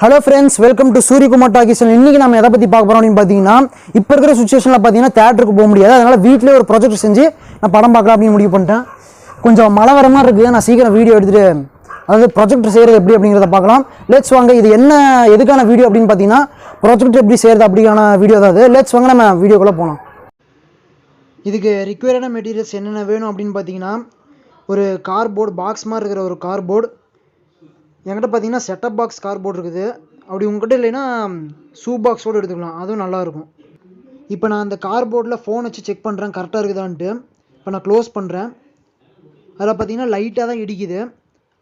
Hello friends, welcome to Surya Kumar Talkies. இன்னைக்கு நாம எதை பத்தி பார்க்க போறோம் அப்படினு பாத்தீங்கன்னா இப்போ இருக்கிற சிச்சுவேஷன்ல பாத்தீங்கன்னா தியேட்டருக்கு போக முடியாது. அதனால வீட்லயே ஒரு ப்ராஜெக்ட் செஞ்சு நான் படம் பார்க்கலாம் அப்படி முடிவு பண்ணிட்டேன். கொஞ்சம் மழை வர மாதிரி இருக்கு. நான் சீக்கிரம் வீடியோ எடுத்துட்டு அதாவது ப்ராஜெக்ட் செய்யறது எப்படி அப்படிங்கறத பார்க்கலாம். லெட்ஸ் வாங்க. இது என்ன எதுக்கான வீடியோ அப்படினு பாத்தீங்கன்னா ப்ராஜெக்ட் எப்படி செய்யறது அப்படியான வீடியோ தான் அது. லெட்ஸ் வாங்க நம்ம வீடியோக்குள்ள போலாம். இதுக்கு ரிக்வயர்டான மெட்டீரியல்ஸ் என்னென்ன வேணும் அப்படினு பாத்தீங்கன்னா ஒரு கார்ட்போர்ட் பாக்ஸ் மாதிரி இருக்கிற ஒரு கார்ட்போர்ட். என்கிட்ட பார்த்தீங்கன்னா செட்டப் பாக்ஸ் கார்ட்போர்ட் இருக்குது. அப்படி உங்ககிட்ட இல்லைன்னா ஷூ பாக்ஸோடு எடுத்துக்கலாம், அதுவும் நல்லாயிருக்கும். இப்போ நான் அந்த கார்ட்போர்டில் ஃபோன் வச்சு செக் பண்ணுறேன் கரெக்டாக இருக்குதான்ட்டு. இப்போ நான் க்ளோஸ் பண்ணுறேன். அதில் பார்த்தீங்கன்னா லைட்டாக தான் இடிக்குது.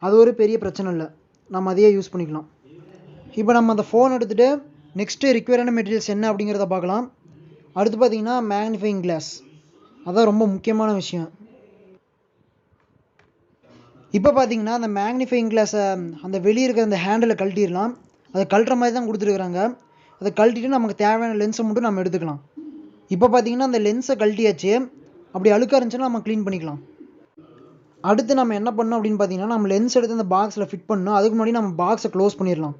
அது ஒரு பெரிய பிரச்சனை இல்லை, நம்ம அதையே யூஸ் பண்ணிக்கலாம். இப்போ நம்ம அந்த ஃபோன் எடுத்துகிட்டு நெக்ஸ்ட்டு ரிக்வயரான மெட்டீரியல்ஸ் என்ன அப்படிங்கிறத பார்க்கலாம். அடுத்து பார்த்தீங்கன்னா மேக்னிஃபையிங் கிளாஸ், அதான் ரொம்ப முக்கியமான விஷயம். இப்போ பார்த்தீங்கன்னா அந்த மேக்னிஃபையிங் கிளாஸை அந்த வெளியே இருக்கிற அந்த ஹேண்டில் கழட்டிடலாம். அதை கழட்டுற மாதிரி தான் கொடுத்துருக்குறாங்க. அதை கழட்டிட்டு நமக்கு தேவையான லென்ஸை மட்டும் நம்ம எடுத்துக்கலாம். இப்போ பார்த்தீங்கன்னா அந்த லென்ஸை கழட்டியாச்சு. அப்படி அழுக்காக இருந்துச்சுன்னா நம்ம க்ளீன் பண்ணிக்கலாம். அடுத்து நம்ம என்ன பண்ணணும் அப்படின்னு பார்த்தீங்கன்னா நம்ம லென்ஸ் எடுத்து அந்த பாக்ஸில் ஃபிட் பண்ணணும். அதுக்கு முன்னாடி நம்ம பாக்ஸை க்ளோஸ் பண்ணிடலாம்.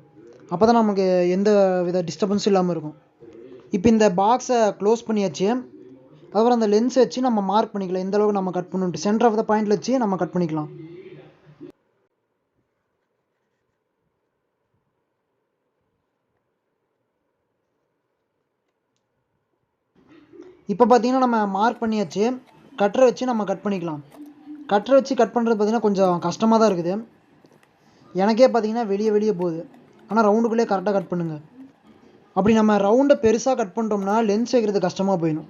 அப்போ தான் நமக்கு எந்த வித டிஸ்டர்பன்ஸும் இல்லாமல் இருக்கும். இப்போ இந்த பாக்ஸை க்ளோஸ் பண்ணியாச்சு. அதுக்கப்புறம் அந்த லென்ஸை வச்சு நம்ம மார்க் பண்ணிக்கலாம் எந்த அளவுக்கு நம்ம கட் பண்ணணுன்ட்டு. சென்டர் ஆஃப் த பாயிண்டில் வச்சு நம்ம கட் பண்ணிக்கலாம். இப்போ பார்த்தீங்கன்னா நம்ம மார்க் பண்ணியாச்சு. கட்டரை வச்சு நம்ம கட் பண்ணிக்கலாம். கட்டரை வச்சு கட் பண்ணுறது பார்த்திங்கன்னா கொஞ்சம் கஷ்டமாக தான் இருக்குது. எனக்கே பார்த்தீங்கன்னா வெளியே போகுது. ஆனால் ரவுண்டுக்குள்ளே கரெக்டாக கட் பண்ணுங்கள். அப்படி நம்ம ரவுண்டை பெருசாக கட் பண்ணிட்டோம்னா லென்ஸ் வைக்கிறது கஷ்டமாக போயிடும்.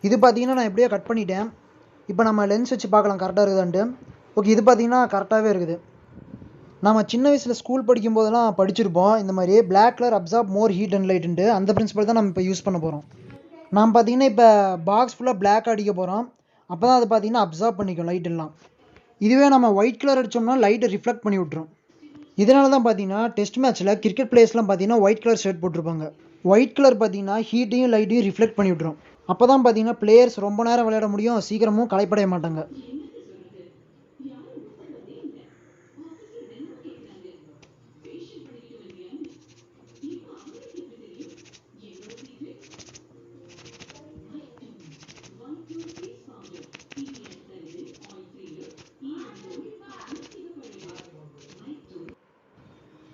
இது பார்த்தீங்கன்னா நான் எப்படியோ கட் பண்ணிட்டேன். இப்போ நம்ம லென்ஸ் வச்சு பார்க்கலாம் கரெக்டாக இருக்குதான்ட்டு. ஓகே, இது பார்த்தீங்கன்னா கரெக்டாகவே இருக்குது. நம்ம சின்ன வயசில் ஸ்கூல் படிக்கும் போதெல்லாம் படிச்சிருப்போம் இந்த மாதிரி black colour absorb more heat and லைட்டுன்ட்டு. அந்த பிரின்சிபல் தான் நம்ம இப்போ யூஸ் பண்ண போகிறோம். நாம் பார்த்தீங்கன்னா இப்போ பாக்ஸ் ஃபுல்லாக பிளாக் அடிக்க போகிறோம். அப்போ தான் அது பார்த்தீங்கன்னா அப்சார்ப் பண்ணிக்கும் லைட் எல்லாம். இதுவே நம்ம ஒயிட் கலர் அடித்தோம்னா லைட்டை ரிஃப்ளெக்ட் பண்ணி விட்ரும். இதனால தான் பார்த்தீங்கன்னா டெஸ்ட் மேட்ச்சில் கிரிக்கெட் பிளேயர்ஸ்லாம் பார்த்தீங்கன்னா ஒயிட் கலர் ஷர்ட் போட்டிருப்பாங்க. ஒயிட் கலர் பார்த்தீங்கன்னா ஹீட்டையும் லைட்டையும் ரிஃப்ளெக்ட் பண்ணி விட்ரும். அப்போ தான் பார்த்தீங்கன்னா பிளேயர்ஸ் ரொம்ப நேரம் விளையாட முடியும், சீக்கிரமும் களைப்படைய மாட்டாங்க.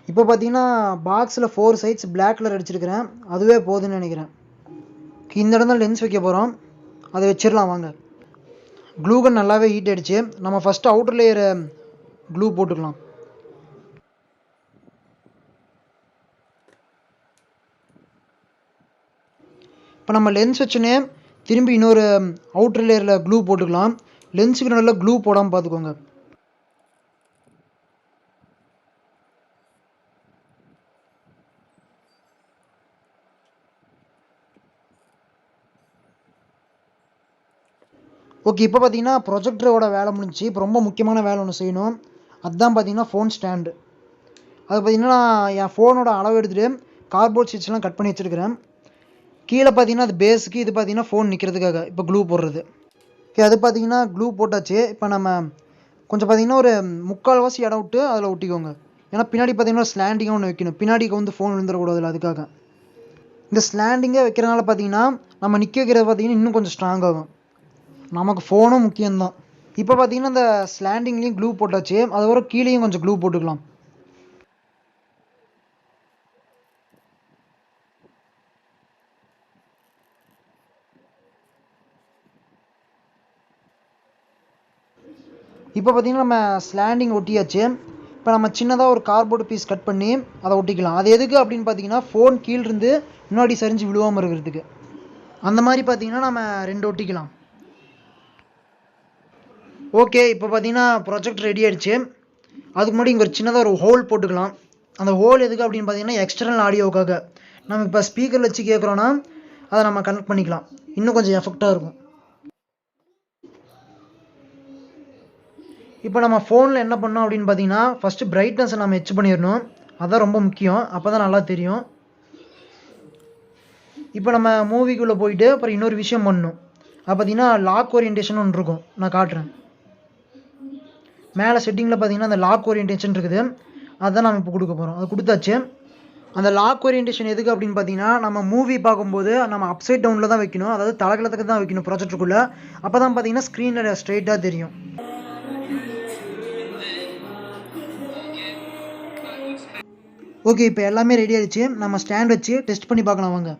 இப்போ பார்த்தீங்கன்னா பாக்ஸில் 4 சைட்ஸ் பிளாக் கலர் அடிச்சிருக்கிறேன். அதுவே போதுன்னு நினைக்கிறேன். இந்த இடம் தான் லென்ஸ் வைக்க போகிறோம், அதை வச்சிடலாம் வாங்க. க்ளூகன் நல்லாவே ஹீட் ஆகிடுச்சு. நம்ம ஃபஸ்ட்டு அவுட்டர் லேயரை க்ளூ போட்டுக்கலாம். இப்போ நம்ம லென்ஸ் வச்சுனே திரும்பி இன்னொரு அவுட்டர் லேயரில் க்ளூ போட்டுக்கலாம். லென்ஸுக்கு நல்லா க்ளூ போடாமல் பார்த்துக்கோங்க. ஓகே, இப்போ பார்த்தீங்கன்னா ப்ரொஜெக்டரோட வேலை முடிஞ்சு. இப்போ ரொம்ப முக்கியமான வேலை ஒன்று செய்யணும். அதுதான் பார்த்தீங்கன்னா ஃபோன் ஸ்டாண்டு. அது பார்த்தீங்கன்னா என் ஃபோனோட அளவு எடுத்துகிட்டு கார்ட்போர்ட் ஷீட்ஸ்லாம் கட் பண்ணி வச்சுருக்கிறேன். கீழே பார்த்தீங்கன்னா அது பேஸுக்கு, இது பார்த்தீங்கன்னா ஃபோன் நிற்கிறதுக்காக இப்போ க்ளூ போடுறது. ஓகே, அது பார்த்தீங்கன்னா க்ளூ போட்டாச்சு. இப்போ நம்ம கொஞ்சம் பார்த்தீங்கன்னா ஒரு 3/4 இடம் விட்டு அதில் ஒட்டிக்கோங்க. ஏன்னா பின்னாடி பார்த்தீங்கன்னா ஸ்லாண்டிங்காக ஒன்று வைக்கணும். பின்னாடிக்கு வந்து ஃபோன் விழுந்துடக்கூடாதுல்ல, அதுக்காக. இந்த ஸ்லாண்டிங்காக வைக்கிறனால பார்த்தீங்கன்னா நம்ம நிற்க வைக்கிறது பார்த்தீங்கன்னா இன்னும் கொஞ்சம் ஸ்ட்ராங் ஆகும். நமக்கு ஃபோனும் முக்கியம்தான். இப்போ பார்த்தீங்கன்னா இந்த ஸ்லாண்டிங்லேயும் க்ளூ போட்டாச்சு. அதுக்கப்புறம் கீழேயும் கொஞ்சம் க்ளூ போட்டுக்கலாம். இப்போ பார்த்தீங்கன்னா நம்ம ஸ்லாண்டிங் ஒட்டியாச்சு. இப்போ நம்ம சின்னதாக ஒரு கார்ட்போர்டு பீஸ் கட் பண்ணி அதை ஒட்டிக்கலாம். அது எதுக்கு அப்படின்னு பார்த்தீங்கன்னா ஃபோன் கீழிருந்து முன்னாடி சரிஞ்சு விழுவாமல் இருக்கிறதுக்கு. அந்த மாதிரி பார்த்தீங்கன்னா நம்ம 2 ஒட்டிக்கலாம். ஓகே, இப்போ பார்த்தீங்கன்னா ப்ராஜெக்ட் ரெடி ஆகிடுச்சு. அதுக்கு முன்னாடி இங்கே ஒரு சின்னதாக ஒரு ஹோல் போட்டுக்கலாம். அந்த ஹோல் எதுக்கு அப்படின்னு பார்த்தீங்கன்னா எக்ஸ்டர்னல் ஆடியோவுக்காக. நம்ம இப்போ ஸ்பீக்கரில் வச்சு கேட்குறோன்னா அதை நம்ம கனெக்ட் பண்ணிக்கலாம், இன்னும் கொஞ்சம் எஃபெக்டாக இருக்கும். இப்போ நம்ம ஃபோனில் என்ன பண்ணோம் அப்படின்னு பார்த்தீங்கன்னா ஃபஸ்ட்டு பிரைட்னஸை நம்ம ஹெச் பண்ணிடணும். அதுதான் ரொம்ப முக்கியம், அப்போ தான் நல்லா தெரியும். இப்போ நம்ம மூவிக்குள்ளே போயிட்டு அப்புறம் இன்னொரு விஷயம் பண்ணணும். அது பார்த்தீங்கன்னா லாக் ஓரியன்டேஷன் ஒன்று இருக்கும், நான் காட்டுறேன். மேலே செட்டிங்கில் பார்த்தீங்கன்னா அந்த லாக் ஓரியன்டேஷன் இருக்குது, அதுதான் நம்ம இப்போ கொடுக்க போகிறோம். அது கொடுத்தாச்சு. அந்த லாக் ஓரியன்டேஷன் எதுக்கு அப்படின்னு பார்த்தீங்கன்னா, நம்ம மூவி பார்க்கும்போது நம்ம அப்சைட் டவுனில் தான் வைக்கணும், அதாவது தலகலத்துக்கு தான் வைக்கணும் ப்ரொஜெக்டருக்குள்ளே. அப்போ தான் பார்த்தீங்கன்னா ஸ்க்ரீனில் ஸ்ட்ரைட்டாக தெரியும். ஓகே, இப்போ எல்லாமே ரெடி ஆகிடுச்சு. நம்ம ஸ்டாண்ட் வச்சு டெஸ்ட் பண்ணி பார்க்கலாம் வாங்க.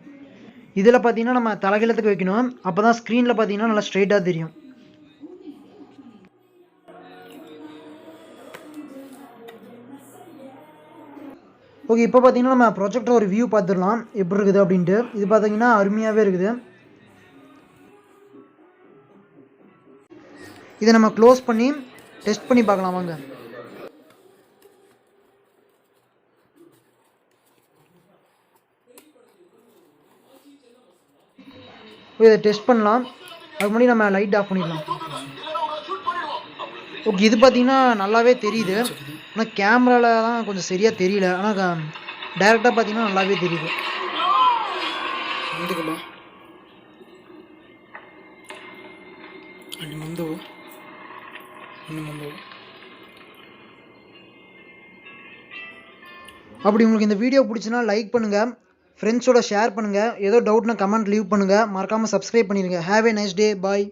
இதில் பார்த்தீங்கன்னா நம்ம தலகலத்துக்கு வைக்கணும், அப்போ தான் ஸ்க்ரீனில் பார்த்தீங்கன்னா நல்லா ஸ்ட்ரைட்டாக தெரியும். ஓகே, இப்போ பார்த்தீங்கன்னா நம்ம ப்ரொஜெக்டர் ஒரு வியூ பார்த்துடலாம் எப்படி இருக்குது அப்படின்ட்டு. இது பார்த்தீங்கன்னா அருமையாகவே இருக்குது. இதை நம்ம க்ளோஸ் பண்ணி டெஸ்ட் பண்ணி பார்க்கலாம் வாங்க. இதை டெஸ்ட் பண்ணலாம். அதுக்கு முன்னாடி நம்ம லைட் ஆஃப் பண்ணிடலாம். ஓகே, இது பார்த்தீங்கன்னா நல்லாவே தெரியுது, ஆனால் கேமராவில் தான் கொஞ்சம் சரியாக தெரியல, ஆனால் டைரெக்டாக பார்த்தீங்கன்னா நல்லாவே தெரியுது. அப்படி உங்களுக்கு இந்த வீடியோ பிடிச்சுன்னா லைக் பண்ணுங்கள், ஃப்ரெண்ட்ஸோட ஷேர் பண்ணுங்கள், ஏதோ டவுட்னா கமெண்ட் லீவ் பண்ணுங்கள், மறக்காமல் சப்ஸ்கிரைப் பண்ணிடுங்க. Have a nice day, bye.